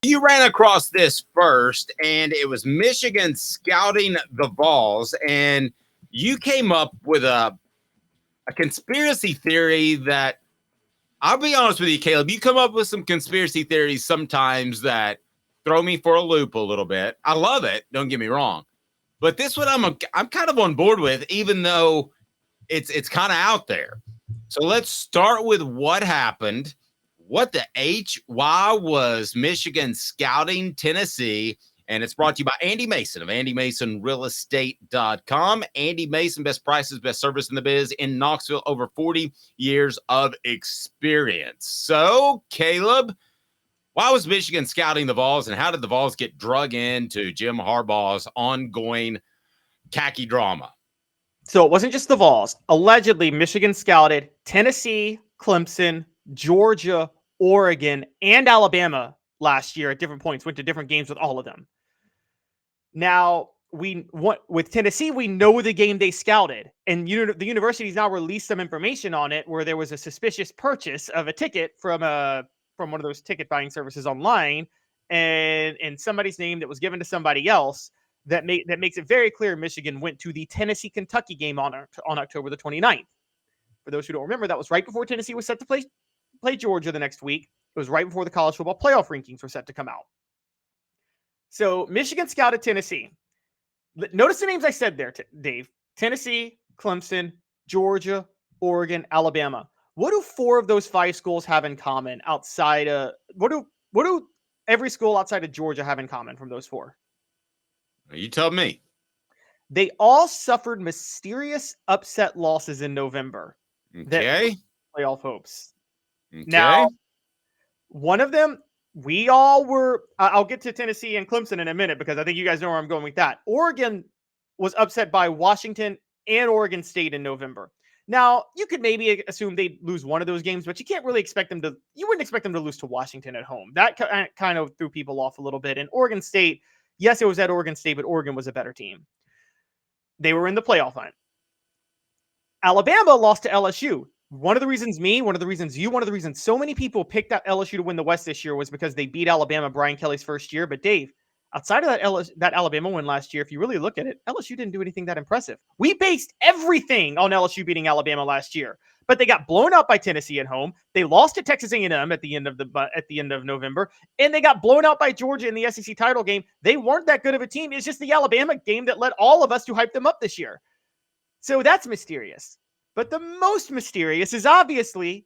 You ran across this first, and it was Michigan scouting the Vols, and you came up with a conspiracy theory that I'll be honest with you, Caleb. You come up with some conspiracy theories sometimes that throw me for a loop a little bit. I love it. Don't get me wrong, but this one I'm kind of on board with, even though it's kind of out there. So let's start with what happened. What the why was Michigan scouting Tennessee? And it's brought to you by Andy Mason of AndyMasonRealEstate.com. Andy Mason, best prices, best service in the biz in Knoxville, over 40 years of experience. So, Caleb, why was Michigan scouting the Vols, and how did the Vols get drug into Jim Harbaugh's ongoing khaki drama? So it wasn't just the Vols. Allegedly, Michigan scouted Tennessee, Clemson, Georgia, Oregon, and Alabama last year at different points, went to different games with all of them. Now, with Tennessee, we know the game they scouted, and the university's now released some information on it where there was a suspicious purchase of a ticket from one of those ticket buying services online, and somebody's name that was given to somebody else. That makes it very clear Michigan went to the Tennessee-Kentucky game on October the 29th. For those who don't remember, that was right before Tennessee was set to play Georgia the next week. It was right before the college football playoff rankings were set to come out. So Michigan scouted Tennessee. Notice the names I said there, Dave. Tennessee, Clemson, Georgia, Oregon, Alabama. What do 4 of those 5 schools have in common outside of what do every school outside of Georgia have in common from those 4? You tell me. They all suffered mysterious upset losses in November. Okay. Playoff hopes. Okay. Now, one of them, we all were, I'll get to Tennessee and Clemson in a minute because I think you guys know where I'm going with that. Oregon was upset by Washington and Oregon State in November. Now, you could maybe assume they'd lose one of those games, but you wouldn't expect them to lose to Washington at home. That kind of threw people off a little bit. And Oregon State, yes, it was at Oregon State, but Oregon was a better team. They were in the playoff hunt. Alabama lost to LSU. One of the reasons one of the reasons so many people picked out LSU to win the West this year was because they beat Alabama Brian Kelly's first year. But Dave, outside of that Alabama win last year, if you really look at it, LSU didn't do anything that impressive. We based everything on LSU beating Alabama last year, but they got blown out by Tennessee at home. They lost to Texas A&M at the end of November, and they got blown out by Georgia in the SEC title game. They weren't that good of a team. It's just the Alabama game that led all of us to hype them up this year. So that's mysterious. But the most mysterious is obviously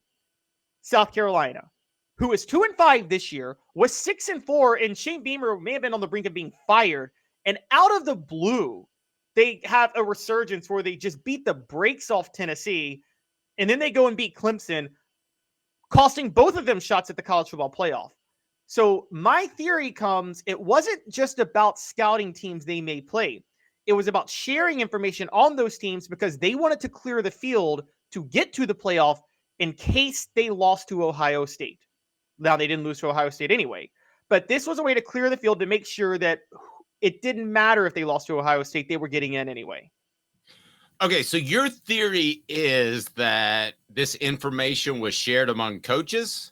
South Carolina, who is 2-5 this year, was 6-4, and Shane Beamer may have been on the brink of being fired. And out of the blue, they have a resurgence where they just beat the brakes off Tennessee, and then they go and beat Clemson, costing both of them shots at the college football playoff. So my theory comes, it wasn't just about scouting teams they may play. It was about sharing information on those teams because they wanted to clear the field to get to the playoff in case they lost to Ohio State. Now, they didn't lose to Ohio State anyway, but this was a way to clear the field to make sure that it didn't matter if they lost to Ohio State, they were getting in anyway. Okay, so your theory is that this information was shared among coaches?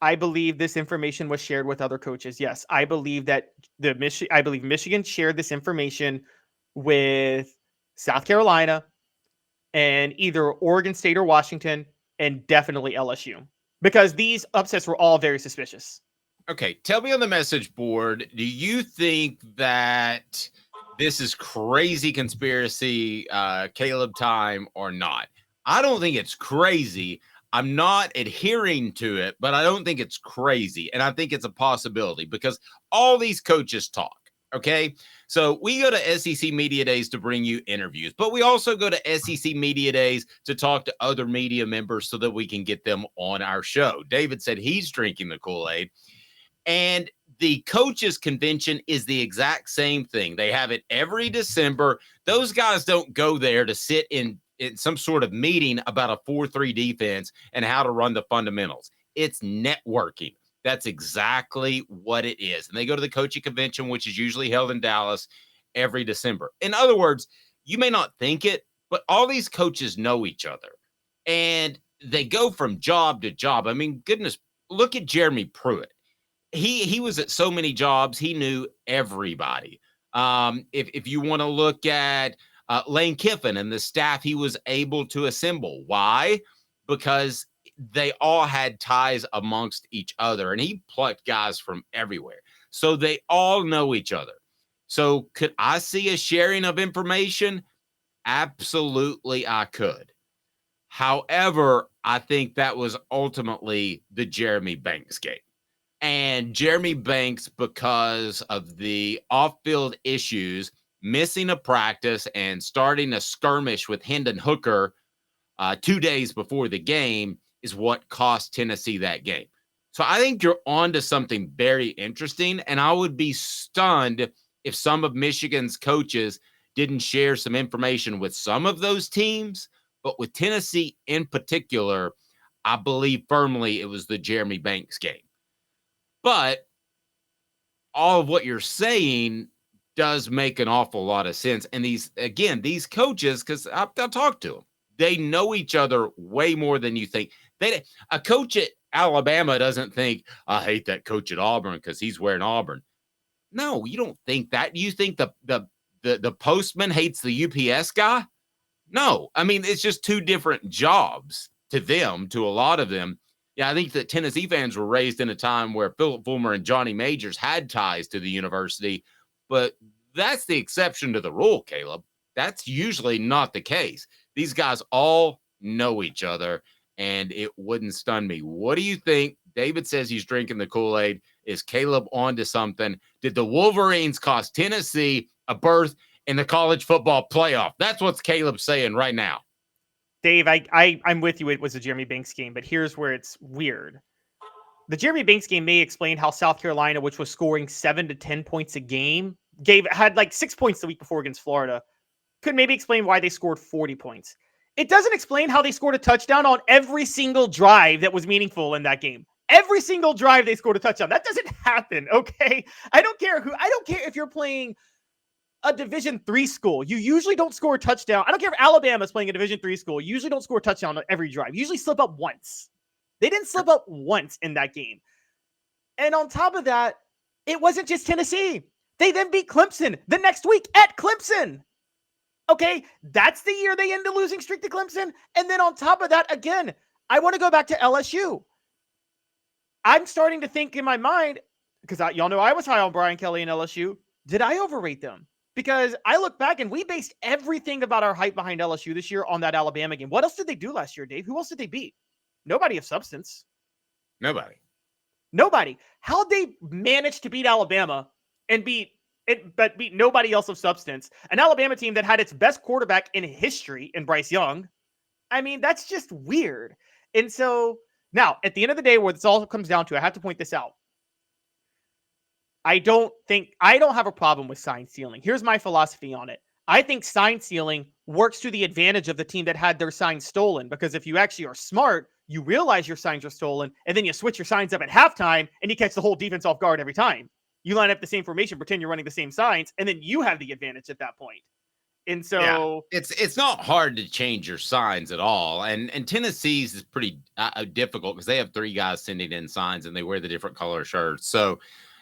I believe this information was shared with other coaches. Yes, I believe that Michigan shared this information with South Carolina and either Oregon State or Washington, and definitely LSU, because these upsets were all very suspicious. Okay, tell me on the message board, do you think that this is crazy conspiracy Caleb time or not? I don't think it's crazy. I'm not adhering to it, but I don't think it's crazy. And I think it's a possibility because all these coaches talk. Okay, so we go to SEC Media Days to bring you interviews, but we also go to SEC Media Days to talk to other media members so that we can get them on our show. David said he's drinking the Kool-Aid, and the coaches convention is the exact same thing. They have it every December. Those guys don't go there to sit in some sort of meeting about a 4-3 defense and how to run the fundamentals. It's networking. That's exactly what it is. And they go to the coaching convention, which is usually held in Dallas every December. In other words, you may not think it, but all these coaches know each other. And they go from job to job. I mean, goodness, look at Jeremy Pruitt. he was at so many jobs, he knew everybody. If you want to look at Lane Kiffin and the staff he was able to assemble, why? Because they all had ties amongst each other, and he plucked guys from everywhere, so they all know each other. So could I see a sharing of information? Absolutely, I could. However, I think that was ultimately the Jeremy Banks game. And Jeremy Banks, because of the off-field issues, missing a practice and starting a skirmish with Hendon Hooker 2 days before the game, is what cost Tennessee that game. So I think you're on to something very interesting, and I would be stunned if some of Michigan's coaches didn't share some information with some of those teams, but with Tennessee in particular, I believe firmly it was the Jeremy Banks game. But all of what you're saying does make an awful lot of sense. And these coaches, because I've talked to them, they know each other way more than you think. A coach at Alabama doesn't think, I hate that coach at Auburn because he's wearing Auburn. No, you don't think that. You think the postman hates the UPS guy? No. I mean, it's just two different jobs to them, to a lot of them. Yeah, I think that Tennessee fans were raised in a time where Philip Fulmer and Johnny Majors had ties to the university, but that's the exception to the rule, Caleb. That's usually not the case. These guys all know each other, and it wouldn't stun me. What do you think? David says he's drinking the Kool-Aid. Is Caleb onto something? Did the Wolverines cost Tennessee a berth in the college football playoff? That's what Caleb's saying right now. Dave, I'm with you. It was a Jeremy Banks game, but here's where it's weird. The Jeremy Banks game may explain how South Carolina, which was scoring 7 to 10 points a game, had like 6 points the week before against Florida. Could maybe explain why they scored 40 points. It doesn't explain how they scored a touchdown on every single drive that was meaningful in that game. Every single drive they scored a touchdown. That doesn't happen, okay? I don't care if you're playing a Division III school. You usually don't score a touchdown. I don't care if Alabama's playing a Division III school. You usually don't score a touchdown on every drive. You usually slip up once. They didn't slip up once in that game. And on top of that, it wasn't just Tennessee. They then beat Clemson the next week at Clemson. Okay, that's the year they end the losing streak to Clemson. And then on top of that, again, I want to go back to LSU. I'm starting to think in my mind, because y'all know I was high on Brian Kelly and LSU. Did I overrate them? Because I look back and we based everything about our hype behind LSU this year on that Alabama game. What else did they do last year, Dave? Who else did they beat? Nobody of substance. Nobody. How'd they manage to beat Alabama and beat nobody else of substance? An Alabama team that had its best quarterback in history in Bryce Young. I mean, that's just weird. And so now, at the end of the day, where this all comes down to, I have to point this out. I don't have a problem with sign stealing. Here's my philosophy on it. I think sign stealing works to the advantage of the team that had their signs stolen, because if you actually are smart, you realize your signs are stolen, and then you switch your signs up at halftime, and you catch the whole defense off guard every time. You line up the same formation, pretend you're running the same signs, and then you have the advantage at that point. And so it's not hard to change your signs at all. And Tennessee's is pretty difficult because they have 3 guys sending in signs and they wear the different color shirts. So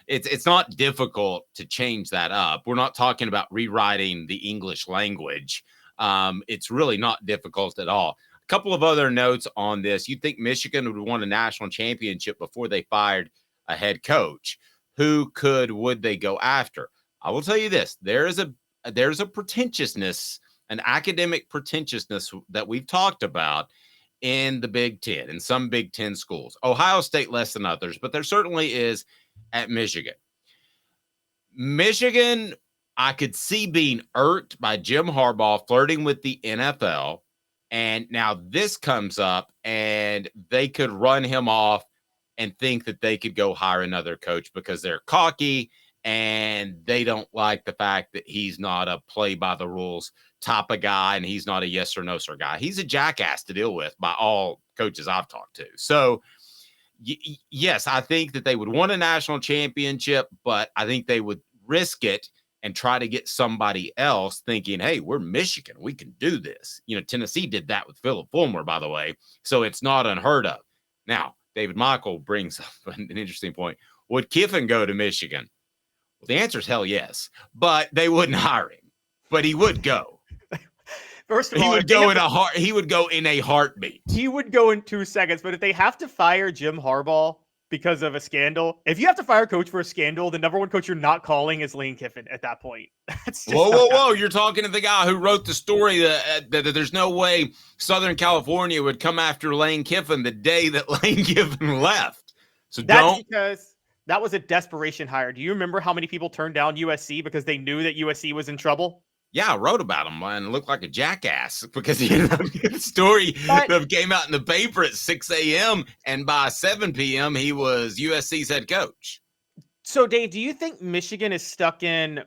it's not difficult to change that up. We're not talking about rewriting the English language. It's really not difficult at all. A couple of other notes on this. You think Michigan would have won a national championship before they fired a head coach? Would they go after? I will tell you this. There's a pretentiousness, an academic pretentiousness that we've talked about in the Big Ten, in some Big Ten schools. Ohio State less than others, but there certainly is at Michigan. Michigan, I could see being irked by Jim Harbaugh flirting with the NFL, and now this comes up, and they could run him off and think that they could go hire another coach because they're cocky and they don't like the fact that he's not a play by the rules type of guy and he's not a yes or no sir guy. He's a jackass to deal with by all coaches I've talked to. So yes, I think that they would win a national championship, but I think they would risk it and try to get somebody else thinking, hey, we're Michigan. We can do this. Tennessee did that with Philip Fulmer, by the way. So it's not unheard of. Now, David Michael brings up an interesting point. Would Kiffin go to Michigan? Well, the answer is hell yes, but they wouldn't hire him. But he would go. First of all, he would go in a heartbeat. He would go in 2 seconds. But if they have to fire Jim Harbaugh because of a scandal, if you have to fire a coach for a scandal, the number one coach you're not calling is Lane Kiffin at that point. That's just whoa! You're talking to the guy who wrote the story that there's no way Southern California would come after Lane Kiffin the day that Lane Kiffin left. So that's because that was a desperation hire. Do you remember how many people turned down USC because they knew that USC was in trouble? Yeah, I wrote about him and looked like a jackass because he ended up getting a story that came out in the paper at 6 a.m. and by 7 p.m. he was USC's head coach. So, Dave, do you think Michigan is stuck in?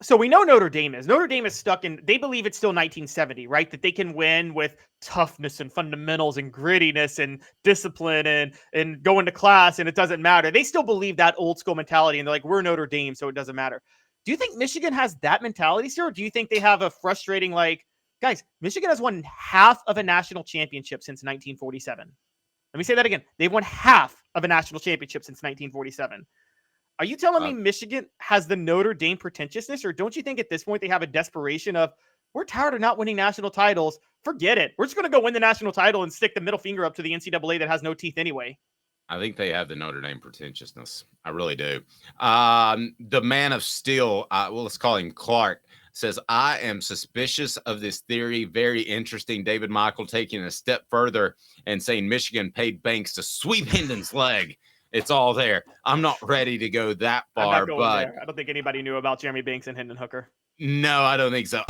So we know Notre Dame is. Notre Dame is stuck in. They believe it's still 1970, right? That they can win with toughness and fundamentals and grittiness and discipline and going to class and it doesn't matter. They still believe that old school mentality and they're like, we're Notre Dame, so it doesn't matter. Do you think Michigan has that mentality, sir? Or do you think they have a frustrating, like, guys, Michigan has won half of a national championship since 1947. Let me say that again. They've won half of a national championship since 1947. Are you telling me Michigan has the Notre Dame pretentiousness, or don't you think at this point they have a desperation of, we're tired of not winning national titles. Forget it. We're just going to go win the national title and stick the middle finger up to the NCAA that has no teeth anyway. I think they have the Notre Dame pretentiousness. I really do. The man of steel, let's call him Clark, says, I am suspicious of this theory. Very interesting. David Michael taking a step further and saying Michigan paid Banks to sweep Hendon's leg. It's all there. I'm not ready to go that far. But I don't think anybody knew about Jeremy Banks and Hendon Hooker. No, I don't think so.